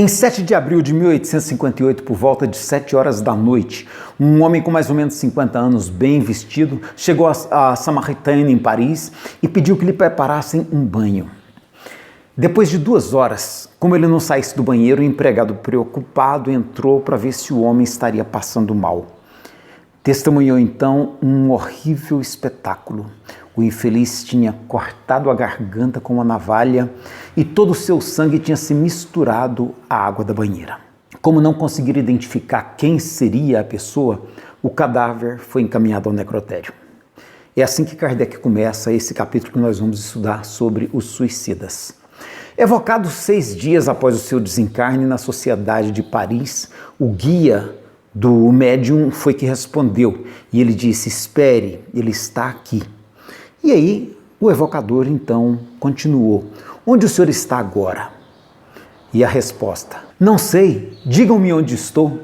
Em 7 de abril de 1858, por volta de 7 horas da noite, um homem com mais ou menos 50 anos, bem vestido, chegou a Saint-Martin, em Paris, e pediu que lhe preparassem um banho. Depois de 2 horas, como ele não saísse do banheiro, o empregado preocupado entrou para ver se o homem estaria passando mal. Testemunhou então um horrível espetáculo. O infeliz tinha cortado a garganta com uma navalha e todo o seu sangue tinha se misturado à água da banheira. Como não conseguiram identificar quem seria a pessoa, o cadáver foi encaminhado ao necrotério. É assim que Kardec começa esse capítulo que nós vamos estudar sobre os suicidas. Evocado 6 dias após o seu desencarne na Sociedade de Paris, o guia do médium foi que respondeu e ele disse: espere, ele está aqui. E aí o evocador então continuou: onde o senhor está agora? E a resposta: não sei, digam-me onde estou.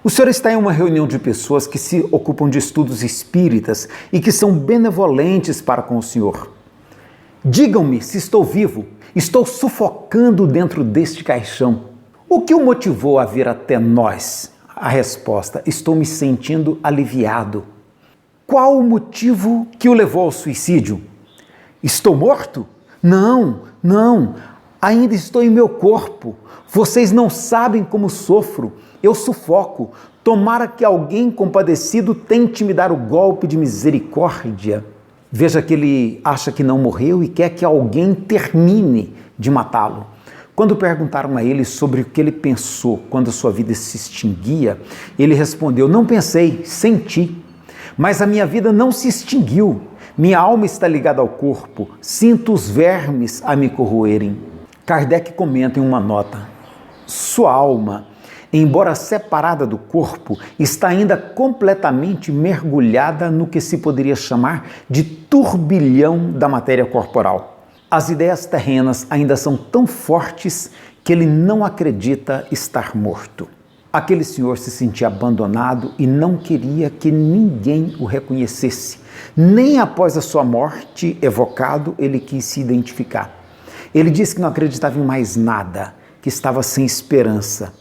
O senhor está em uma reunião de pessoas que se ocupam de estudos espíritas e que são benevolentes para com o senhor. Digam-me se estou vivo, estou sufocando dentro deste caixão. O que o motivou a vir até nós? A resposta: estou me sentindo aliviado. Qual o motivo que o levou ao suicídio? Estou morto? Não, ainda estou em meu corpo. Vocês não sabem como sofro, eu sufoco. Tomara que alguém compadecido tente me dar o golpe de misericórdia. Veja que ele acha que não morreu e quer que alguém termine de matá-lo. Quando perguntaram a ele sobre o que ele pensou quando sua vida se extinguia, ele respondeu: não pensei, senti. Mas a minha vida não se extinguiu. Minha alma está ligada ao corpo. Sinto os vermes a me corroerem. Kardec comenta em uma nota: sua alma, embora separada do corpo, está ainda completamente mergulhada no que se poderia chamar de turbilhão da matéria corporal. As ideias terrenas ainda são tão fortes que ele não acredita estar morto. Aquele senhor se sentia abandonado e não queria que ninguém o reconhecesse. Nem após a sua morte, evocado, ele quis se identificar. Ele disse que não acreditava em mais nada, que estava sem esperança.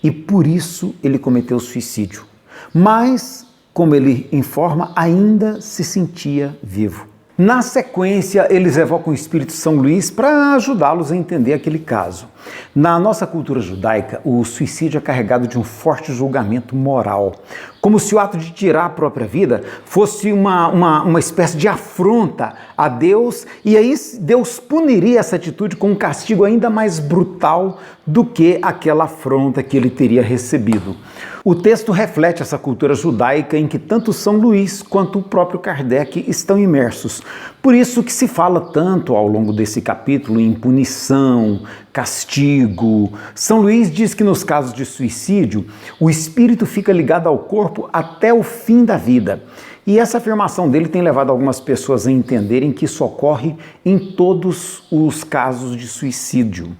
E por isso ele cometeu suicídio. Mas, como ele informa, ainda se sentia vivo. Na sequência, eles evocam o Espírito São Luís para ajudá-los a entender aquele caso. Na nossa cultura judaica, o suicídio é carregado de um forte julgamento moral, como se o ato de tirar a própria vida fosse uma espécie de afronta a Deus, e aí Deus puniria essa atitude com um castigo ainda mais brutal do que aquela afronta que ele teria recebido. O texto reflete essa cultura judaica em que tanto São Luís quanto o próprio Kardec estão imersos. Por isso que se fala tanto ao longo desse capítulo em punição, castigo. São Luís diz que nos casos de suicídio, o espírito fica ligado ao corpo até o fim da vida. E essa afirmação dele tem levado algumas pessoas a entenderem que isso ocorre em todos os casos de suicídio.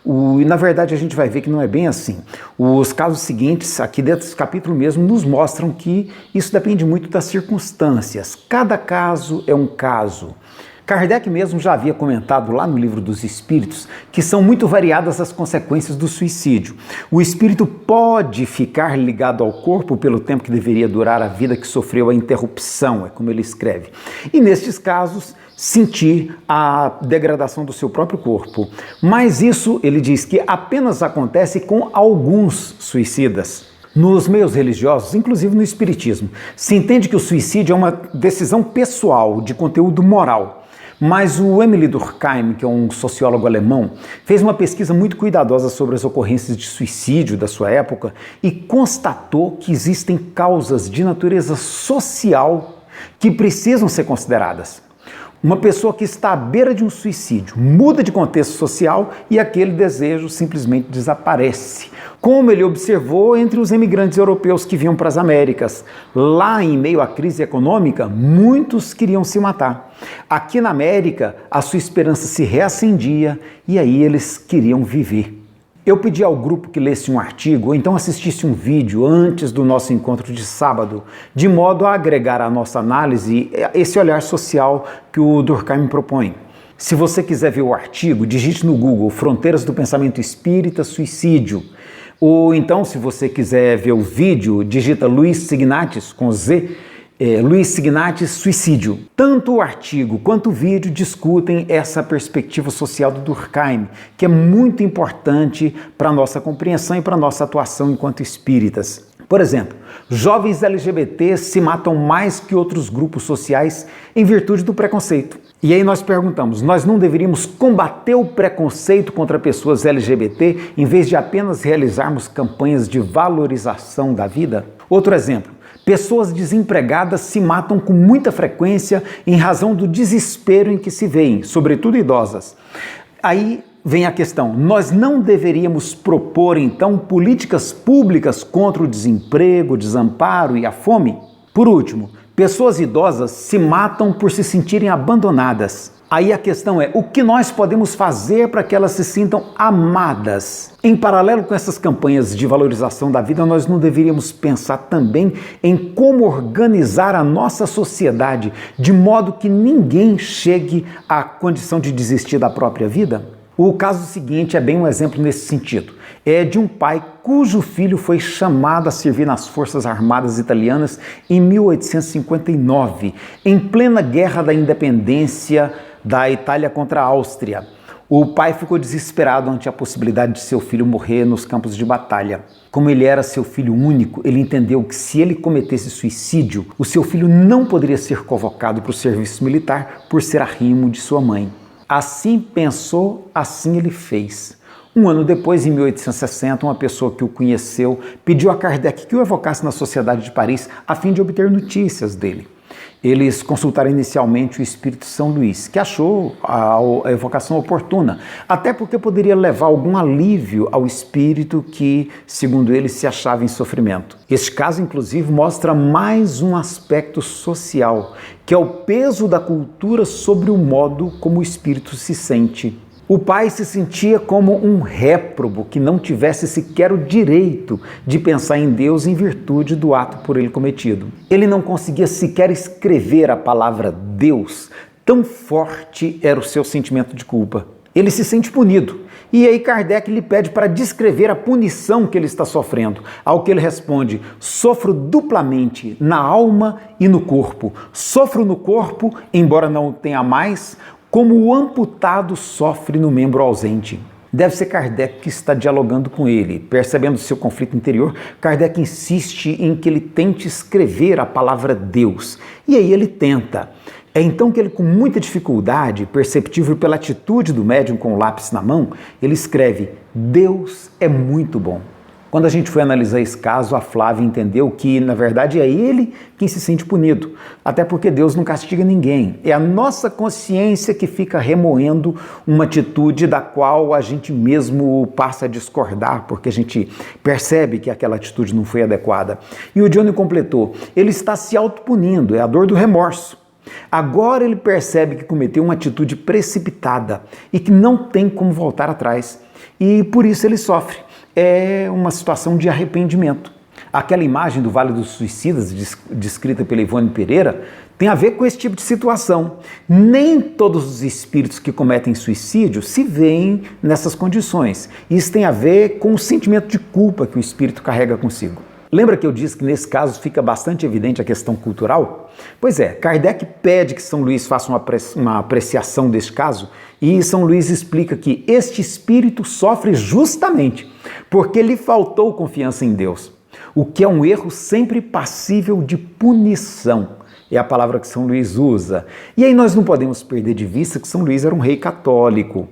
E na verdade a gente vai ver que não é bem assim. Os casos seguintes, aqui dentro desse capítulo mesmo, nos mostram que isso depende muito das circunstâncias. Cada caso é um caso. Kardec mesmo já havia comentado lá no Livro dos Espíritos que são muito variadas as consequências do suicídio. O espírito pode ficar ligado ao corpo pelo tempo que deveria durar a vida que sofreu a interrupção, é como ele escreve. E nestes casos, sentir a degradação do seu próprio corpo. Mas isso, ele diz que apenas acontece com alguns suicidas. Nos meios religiosos, inclusive no espiritismo, se entende que o suicídio é uma decisão pessoal, de conteúdo moral. Mas o Émile Durkheim, que é um sociólogo alemão, fez uma pesquisa muito cuidadosa sobre as ocorrências de suicídio da sua época e constatou que existem causas de natureza social que precisam ser consideradas. Uma pessoa que está à beira de um suicídio muda de contexto social e aquele desejo simplesmente desaparece. Como ele observou entre os imigrantes europeus que vinham para as Américas. Lá, em meio à crise econômica, muitos queriam se matar. Aqui na América, a sua esperança se reacendia e aí eles queriam viver. Eu pedi ao grupo que lesse um artigo ou então assistisse um vídeo antes do nosso encontro de sábado, de modo a agregar à nossa análise esse olhar social que o Durkheim propõe. Se você quiser ver o artigo, digite no Google Fronteiras do Pensamento Espírita, Suicídio. Ou então, se você quiser ver o vídeo, digita Luiz Signatis, com Z, Luiz Signatis, Suicídio. Tanto o artigo quanto o vídeo discutem essa perspectiva social do Durkheim, que é muito importante para a nossa compreensão e para a nossa atuação enquanto espíritas. Por exemplo, jovens LGBT se matam mais que outros grupos sociais em virtude do preconceito. E aí nós perguntamos, nós não deveríamos combater o preconceito contra pessoas LGBT em vez de apenas realizarmos campanhas de valorização da vida? Outro exemplo, pessoas desempregadas se matam com muita frequência em razão do desespero em que se veem, sobretudo idosas. Aí vem a questão, nós não deveríamos propor então políticas públicas contra o desemprego, o desamparo e a fome? Por último, pessoas idosas se matam por se sentirem abandonadas. Aí a questão é, o que nós podemos fazer para que elas se sintam amadas? Em paralelo com essas campanhas de valorização da vida, nós não deveríamos pensar também em como organizar a nossa sociedade de modo que ninguém chegue à condição de desistir da própria vida? O caso seguinte é bem um exemplo nesse sentido. É de um pai cujo filho foi chamado a servir nas Forças Armadas Italianas em 1859, em plena Guerra da Independência da Itália contra a Áustria. O pai ficou desesperado ante a possibilidade de seu filho morrer nos campos de batalha. Como ele era seu filho único, ele entendeu que se ele cometesse suicídio, o seu filho não poderia ser convocado para o serviço militar por ser arrimo de sua mãe. Assim pensou, assim ele fez. Um ano depois, em 1860, uma pessoa que o conheceu pediu a Kardec que o evocasse na Sociedade de Paris a fim de obter notícias dele. Eles consultaram inicialmente o espírito São Luís, que achou a evocação oportuna, até porque poderia levar algum alívio ao espírito que, segundo ele, se achava em sofrimento. Este caso, inclusive, mostra mais um aspecto social, que é o peso da cultura sobre o modo como o espírito se sente. O pai se sentia como um réprobo que não tivesse sequer o direito de pensar em Deus em virtude do ato por ele cometido. Ele não conseguia sequer escrever a palavra Deus, tão forte era o seu sentimento de culpa. Ele se sente punido. E aí Kardec lhe pede para descrever a punição que ele está sofrendo. Ao que ele responde, sofro duplamente na alma e no corpo. Sofro no corpo, embora não o tenha mais, como o amputado sofre no membro ausente. Deve ser Kardec que está dialogando com ele. Percebendo seu conflito interior, Kardec insiste em que ele tente escrever a palavra Deus. E aí ele tenta. É então que ele, com muita dificuldade, perceptível pela atitude do médium com o lápis na mão, ele escreve, Deus é muito bom. Quando a gente foi analisar esse caso, a Flávia entendeu que, na verdade, é ele quem se sente punido. Até porque Deus não castiga ninguém. É a nossa consciência que fica remoendo uma atitude da qual a gente mesmo passa a discordar, porque a gente percebe que aquela atitude não foi adequada. E o Johnny completou, ele está se autopunindo, é a dor do remorso. Agora ele percebe que cometeu uma atitude precipitada e que não tem como voltar atrás. E por isso ele sofre. É uma situação de arrependimento. Aquela imagem do Vale dos Suicidas, descrita pela Ivone Pereira, tem a ver com esse tipo de situação. Nem todos os espíritos que cometem suicídio se veem nessas condições. Isso tem a ver com o sentimento de culpa que o espírito carrega consigo. Lembra que eu disse que nesse caso fica bastante evidente a questão cultural? Pois é, Kardec pede que São Luís faça uma apreciação deste caso e São Luís explica que este espírito sofre justamente porque lhe faltou confiança em Deus, o que é um erro sempre passível de punição. É a palavra que São Luís usa. E aí nós não podemos perder de vista que São Luís era um rei católico.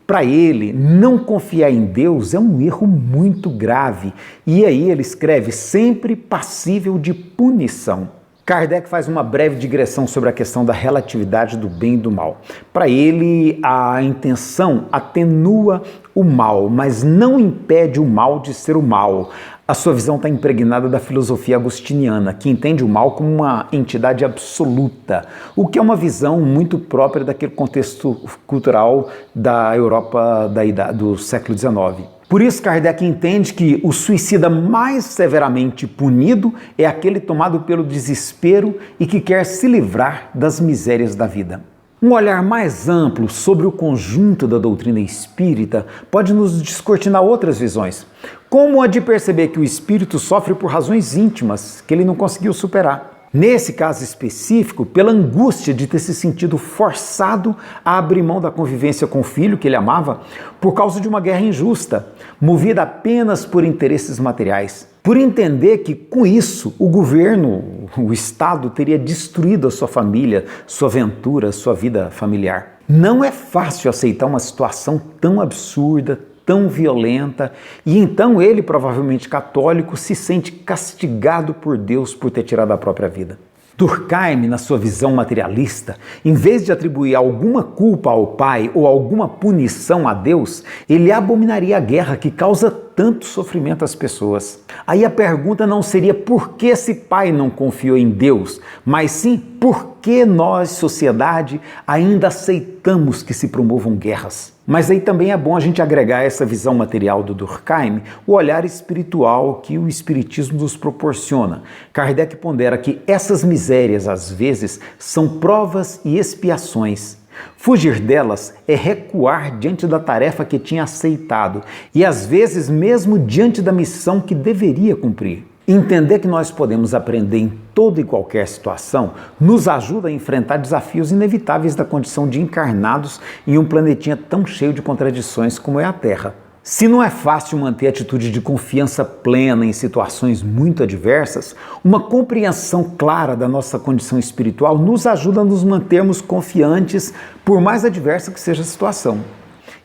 Para ele, não confiar em Deus é um erro muito grave. E aí ele escreve sempre passível de punição. Kardec faz uma breve digressão sobre a questão da relatividade do bem e do mal. Para ele, a intenção atenua o mal, mas não impede o mal de ser o mal. A sua visão está impregnada da filosofia agostiniana, que entende o mal como uma entidade absoluta, o que é uma visão muito própria daquele contexto cultural da Europa do século XIX. Por isso, Kardec entende que o suicida mais severamente punido é aquele tomado pelo desespero e que quer se livrar das misérias da vida. Um olhar mais amplo sobre o conjunto da doutrina espírita pode nos descortinar outras visões, como a de perceber que o espírito sofre por razões íntimas que ele não conseguiu superar. Nesse caso específico, pela angústia de ter se sentido forçado a abrir mão da convivência com o filho que ele amava por causa de uma guerra injusta, movida apenas por interesses materiais. Por entender que, com isso, o governo, o Estado, teria destruído a sua família, sua aventura, sua vida familiar. Não é fácil aceitar uma situação tão absurda, tão violenta, e então ele, provavelmente católico, se sente castigado por Deus por ter tirado a própria vida. Durkheim, na sua visão materialista, em vez de atribuir alguma culpa ao pai ou alguma punição a Deus, ele abominaria a guerra que causa tanto sofrimento às pessoas. Aí a pergunta não seria por que esse pai não confiou em Deus, mas sim por que nós, sociedade, ainda aceitamos que se promovam guerras. Mas aí também é bom a gente agregar a essa visão material do Durkheim o olhar espiritual que o Espiritismo nos proporciona. Kardec pondera que essas misérias, às vezes, são provas e expiações. Fugir delas é recuar diante da tarefa que tinha aceitado e, às vezes, mesmo diante da missão que deveria cumprir. Entender que nós podemos aprender em toda e qualquer situação nos ajuda a enfrentar desafios inevitáveis da condição de encarnados em um planetinha tão cheio de contradições como é a Terra. Se não é fácil manter atitude de confiança plena em situações muito adversas, uma compreensão clara da nossa condição espiritual nos ajuda a nos mantermos confiantes por mais adversa que seja a situação.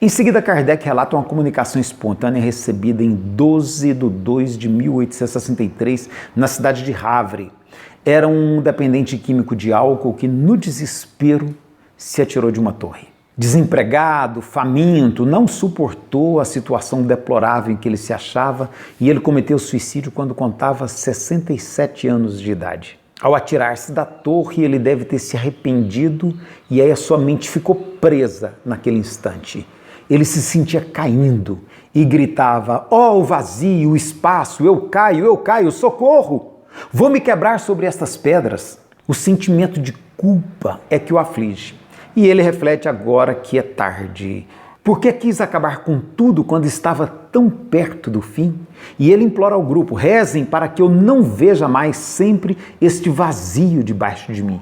Em seguida, Kardec relata uma comunicação espontânea recebida em 12 de 2 de 1863 na cidade de Havre. Era um dependente químico de álcool que, no desespero, se atirou de uma torre. Desempregado, faminto, não suportou a situação deplorável em que ele se achava e ele cometeu suicídio quando contava 67 anos de idade. Ao atirar-se da torre, ele deve ter se arrependido e aí a sua mente ficou presa naquele instante. Ele se sentia caindo e gritava: "Ó, o vazio, o espaço, eu caio, socorro! Vou me quebrar sobre estas pedras." O sentimento de culpa é que o aflige. E ele reflete agora que é tarde. Por que quis acabar com tudo quando estava tão perto do fim? E ele implora ao grupo: rezem para que eu não veja mais sempre este vazio debaixo de mim.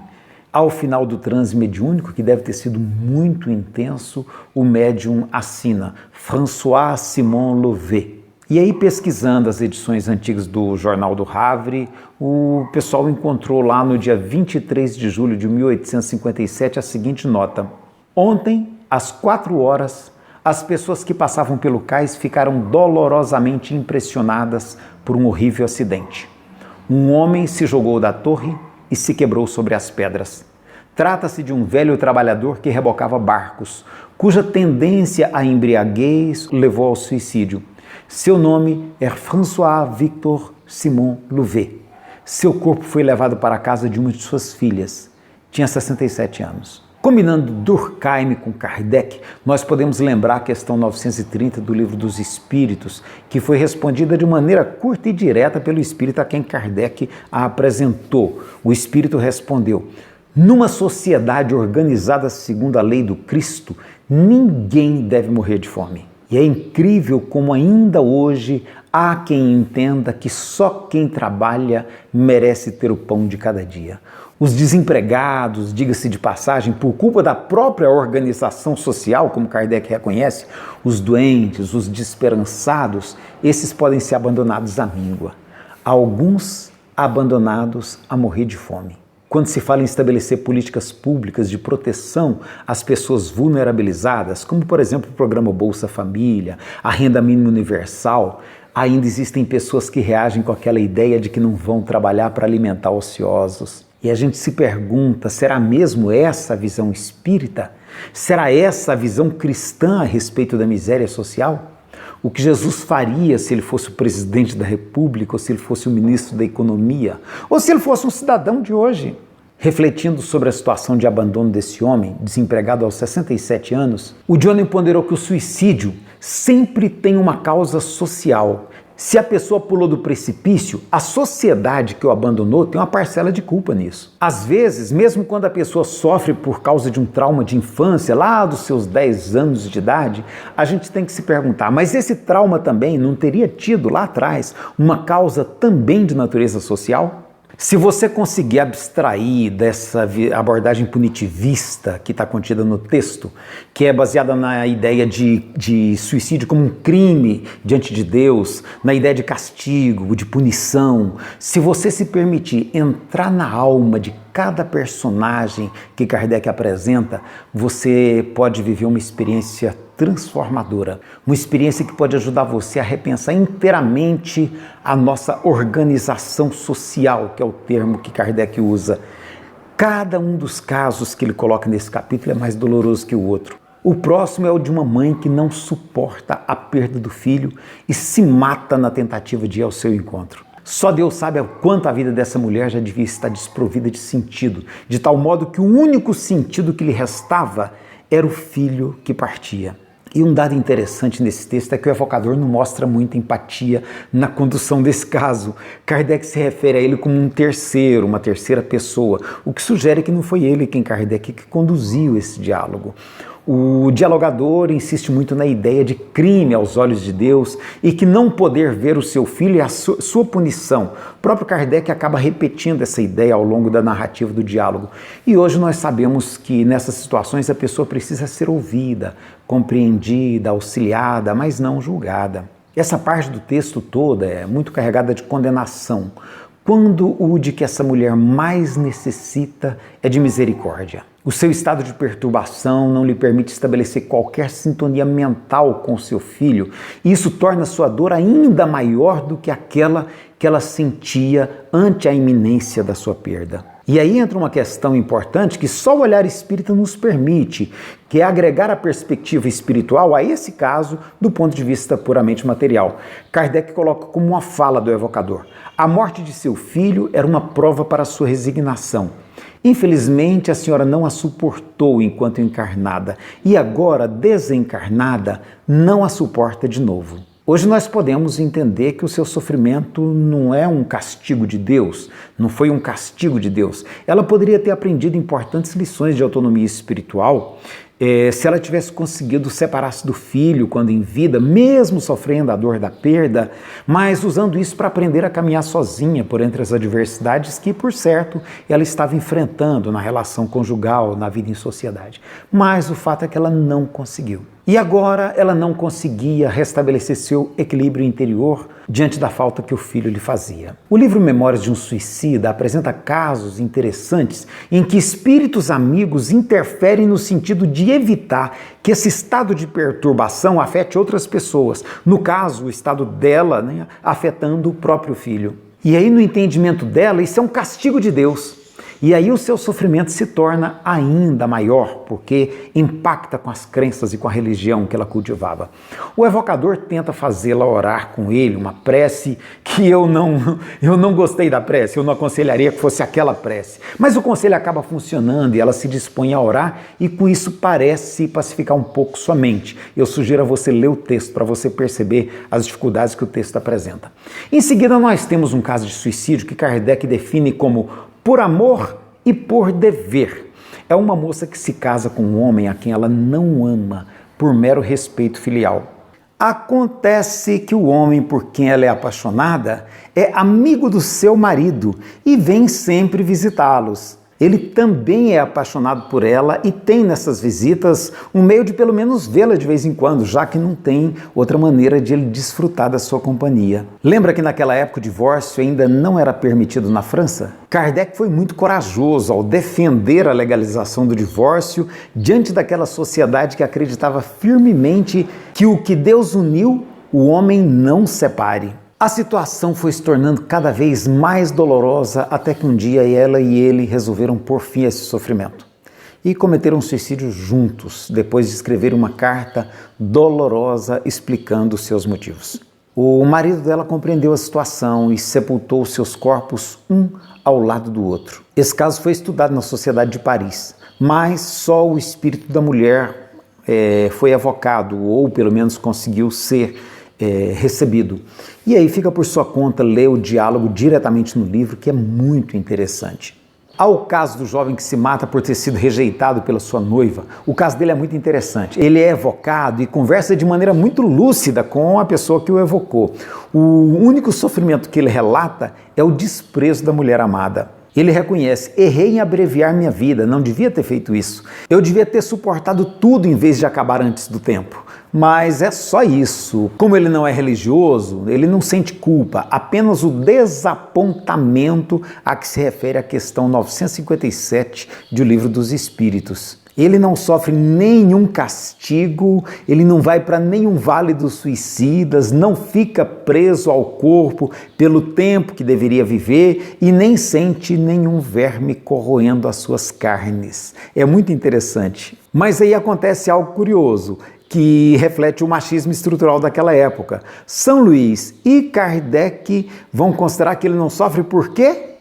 Ao final do transe mediúnico, que deve ter sido muito intenso, o médium assina François Simon Louvet. E aí, pesquisando as edições antigas do Jornal do Havre, o pessoal encontrou lá no dia 23 de julho de 1857 a seguinte nota: "Ontem, às 4 horas, as pessoas que passavam pelo cais ficaram dolorosamente impressionadas por um horrível acidente. Um homem se jogou da torre e se quebrou sobre as pedras. Trata-se de um velho trabalhador que rebocava barcos, cuja tendência à embriaguez levou ao suicídio. Seu nome é François Victor Simon Louvet. Seu corpo foi levado para a casa de uma de suas filhas. Tinha 67 anos. Combinando Durkheim com Kardec, nós podemos lembrar a questão 930 do Livro dos Espíritos, que foi respondida de maneira curta e direta pelo espírito a quem Kardec a apresentou. O espírito respondeu: "Numa sociedade organizada segundo a lei do Cristo, ninguém deve morrer de fome." E é incrível como ainda hoje há quem entenda que só quem trabalha merece ter o pão de cada dia. Os desempregados, diga-se de passagem, por culpa da própria organização social, como Kardec reconhece, os doentes, os desesperançados, esses podem ser abandonados à míngua. Alguns abandonados a morrer de fome. Quando se fala em estabelecer políticas públicas de proteção às pessoas vulnerabilizadas, como por exemplo o programa Bolsa Família, a renda mínima universal, ainda existem pessoas que reagem com aquela ideia de que não vão trabalhar para alimentar ociosos. E a gente se pergunta, será mesmo essa a visão espírita? Será essa a visão cristã a respeito da miséria social? O que Jesus faria se ele fosse o presidente da República, ou se ele fosse o ministro da Economia, ou se ele fosse um cidadão de hoje? Refletindo sobre a situação de abandono desse homem, desempregado aos 67 anos, o Johnny ponderou que o suicídio sempre tem uma causa social. Se a pessoa pulou do precipício, a sociedade que o abandonou tem uma parcela de culpa nisso. Às vezes, mesmo quando a pessoa sofre por causa de um trauma de infância, lá dos seus 10 anos de idade, a gente tem que se perguntar, mas esse trauma também não teria tido lá atrás uma causa também de natureza social? Se você conseguir abstrair dessa abordagem punitivista que está contida no texto, que é baseada na ideia de suicídio como um crime diante de Deus, na ideia de castigo, de punição, se você se permitir entrar na alma de cada personagem que Kardec apresenta, você pode viver uma experiência transformadora, uma experiência que pode ajudar você a repensar inteiramente a nossa organização social, que é o termo que Kardec usa. Cada um dos casos que ele coloca nesse capítulo é mais doloroso que o outro. O próximo é o de uma mãe que não suporta a perda do filho e se mata na tentativa de ir ao seu encontro. Só Deus sabe o quanto a vida dessa mulher já devia estar desprovida de sentido, de tal modo que o único sentido que lhe restava era o filho que partia. E um dado interessante nesse texto é que o evocador não mostra muita empatia na condução desse caso. Kardec se refere a ele como um terceiro, uma terceira pessoa, o que sugere que não foi ele Kardec que conduziu esse diálogo. O dialogador insiste muito na ideia de crime aos olhos de Deus e que não poder ver o seu filho é a sua punição. O próprio Kardec acaba repetindo essa ideia ao longo da narrativa do diálogo. E hoje nós sabemos que nessas situações a pessoa precisa ser ouvida, compreendida, auxiliada, mas não julgada. Essa parte do texto toda é muito carregada de condenação, quando o de que essa mulher mais necessita é de misericórdia. O seu estado de perturbação não lhe permite estabelecer qualquer sintonia mental com seu filho, e isso torna sua dor ainda maior do que aquela que ela sentia ante a iminência da sua perda. E aí entra uma questão importante que só o olhar espírita nos permite, que é agregar a perspectiva espiritual a esse caso do ponto de vista puramente material. Kardec coloca como uma fala do evocador: a morte de seu filho era uma prova para a sua resignação. Infelizmente, a senhora não a suportou enquanto encarnada e agora, desencarnada, não a suporta de novo. Hoje nós podemos entender que o seu sofrimento não é um castigo de Deus, não foi um castigo de Deus. Ela poderia ter aprendido importantes lições de autonomia espiritual se ela tivesse conseguido separar-se do filho quando em vida, mesmo sofrendo a dor da perda, mas usando isso para aprender a caminhar sozinha por entre as adversidades que, por certo, ela estava enfrentando na relação conjugal, na vida em sociedade. Mas o fato é que ela não conseguiu. E agora ela não conseguia restabelecer seu equilíbrio interior diante da falta que o filho lhe fazia. O livro Memórias de um Suicida apresenta casos interessantes em que espíritos amigos interferem no sentido de evitar que esse estado de perturbação afete outras pessoas. No caso, o estado dela, afetando o próprio filho. E aí, no entendimento dela, isso é um castigo de Deus. E aí o seu sofrimento se torna ainda maior, porque impacta com as crenças e com a religião que ela cultivava. O evocador tenta fazê-la orar com ele, uma prece que eu não gostei da prece, eu não aconselharia que fosse aquela prece. Mas o conselho acaba funcionando e ela se dispõe a orar e com isso parece pacificar um pouco sua mente. Eu sugiro a você ler o texto para você perceber as dificuldades que o texto apresenta. Em seguida nós temos um caso de suicídio que Kardec define como por amor e por dever. É uma moça que se casa com um homem a quem ela não ama, por mero respeito filial. Acontece que o homem por quem ela é apaixonada é amigo do seu marido e vem sempre visitá-los. Ele também é apaixonado por ela e tem nessas visitas um meio de pelo menos vê-la de vez em quando, já que não tem outra maneira de ele desfrutar da sua companhia. Lembra que naquela época o divórcio ainda não era permitido na França? Kardec foi muito corajoso ao defender a legalização do divórcio diante daquela sociedade que acreditava firmemente que o que Deus uniu, o homem não separe. A situação foi se tornando cada vez mais dolorosa até que um dia ela e ele resolveram pôr fim a esse sofrimento. E cometeram suicídio juntos, depois de escrever uma carta dolorosa explicando os seus motivos. O marido dela compreendeu a situação e sepultou seus corpos um ao lado do outro. Esse caso foi estudado na Sociedade de Paris, mas só o espírito da mulher foi evocado, ou pelo menos conseguiu ser recebido. E aí fica por sua conta ler o diálogo diretamente no livro, que é muito interessante. Há o caso do jovem que se mata por ter sido rejeitado pela sua noiva. O caso dele é muito interessante. Ele é evocado e conversa de maneira muito lúcida com a pessoa que o evocou. O único sofrimento que ele relata é o desprezo da mulher amada. Ele reconhece: errei em abreviar minha vida, não devia ter feito isso. Eu devia ter suportado tudo em vez de acabar antes do tempo. Mas é só isso. Como ele não é religioso, ele não sente culpa, apenas o desapontamento a que se refere a questão 957 do Livro dos Espíritos. Ele não sofre nenhum castigo, ele não vai para nenhum vale dos suicidas, não fica preso ao corpo pelo tempo que deveria viver e nem sente nenhum verme corroendo as suas carnes. É muito interessante. Mas aí acontece algo curioso, que reflete o machismo estrutural daquela época. São Luís e Kardec vão considerar que ele não sofre por quê?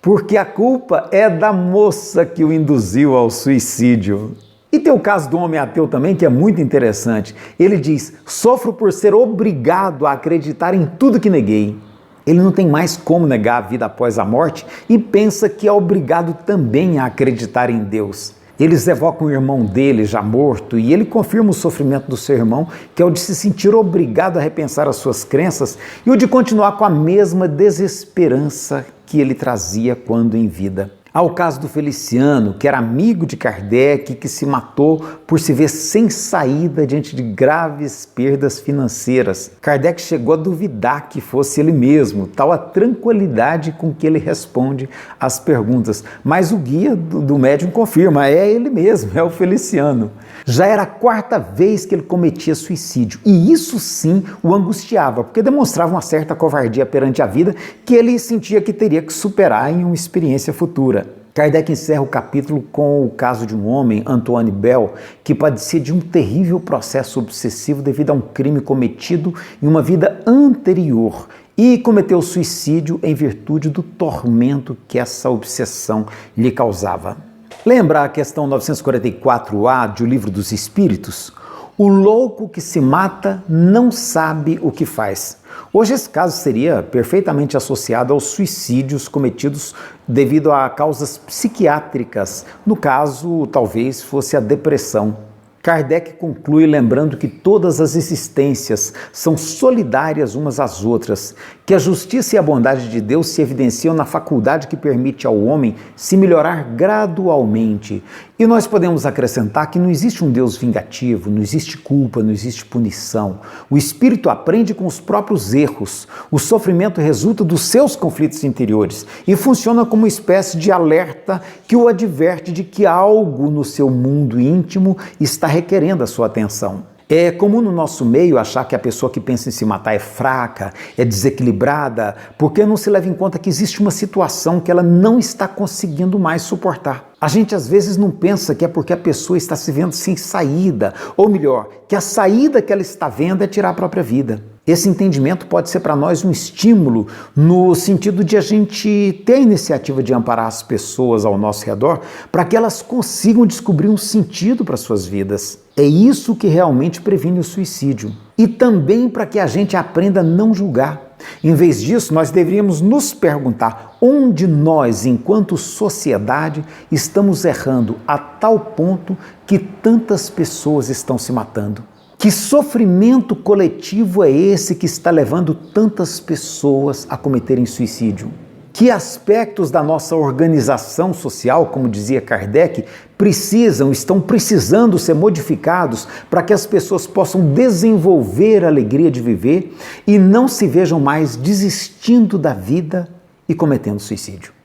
Porque a culpa é da moça que o induziu ao suicídio. E tem o caso do homem ateu também, que é muito interessante. Ele diz: sofro por ser obrigado a acreditar em tudo que neguei. Ele não tem mais como negar a vida após a morte e pensa que é obrigado também a acreditar em Deus. Eles evocam o irmão dele, já morto, e ele confirma o sofrimento do seu irmão, que é o de se sentir obrigado a repensar as suas crenças e o de continuar com a mesma desesperança que ele trazia quando em vida. Há o caso do Feliciano, que era amigo de Kardec, que se matou por se ver sem saída diante de graves perdas financeiras. Kardec chegou a duvidar que fosse ele mesmo, tal a tranquilidade com que ele responde às perguntas. Mas o guia do médium confirma: é ele mesmo, é o Feliciano. Já era a quarta vez que ele cometia suicídio, e isso sim o angustiava, porque demonstrava uma certa covardia perante a vida que ele sentia que teria que superar em uma experiência futura. Kardec encerra o capítulo com o caso de um homem, Antoine Bell, que padecia de um terrível processo obsessivo devido a um crime cometido em uma vida anterior e cometeu suicídio em virtude do tormento que essa obsessão lhe causava. Lembra a questão 944A do Livro dos Espíritos? O louco que se mata não sabe o que faz. Hoje esse caso seria perfeitamente associado aos suicídios cometidos devido a causas psiquiátricas. No caso, talvez fosse a depressão. Kardec conclui lembrando que todas as existências são solidárias umas às outras, que a justiça e a bondade de Deus se evidenciam na faculdade que permite ao homem se melhorar gradualmente. E nós podemos acrescentar que não existe um Deus vingativo, não existe culpa, não existe punição. O espírito aprende com os próprios erros. O sofrimento resulta dos seus conflitos interiores e funciona como uma espécie de alerta que o adverte de que algo no seu mundo íntimo está requerendo a sua atenção. É comum no nosso meio achar que a pessoa que pensa em se matar é fraca, é desequilibrada, porque não se leva em conta que existe uma situação que ela não está conseguindo mais suportar. A gente às vezes não pensa que é porque a pessoa está se vendo sem saída, ou melhor, que a saída que ela está vendo é tirar a própria vida. Esse entendimento pode ser para nós um estímulo no sentido de a gente ter a iniciativa de amparar as pessoas ao nosso redor para que elas consigam descobrir um sentido para suas vidas. É isso que realmente previne o suicídio. E também para que a gente aprenda a não julgar. Em vez disso, nós deveríamos nos perguntar onde nós, enquanto sociedade, estamos errando a tal ponto que tantas pessoas estão se matando. Que sofrimento coletivo é esse que está levando tantas pessoas a cometerem suicídio? Que aspectos da nossa organização social, como dizia Kardec, estão precisando ser modificados para que as pessoas possam desenvolver a alegria de viver e não se vejam mais desistindo da vida e cometendo suicídio?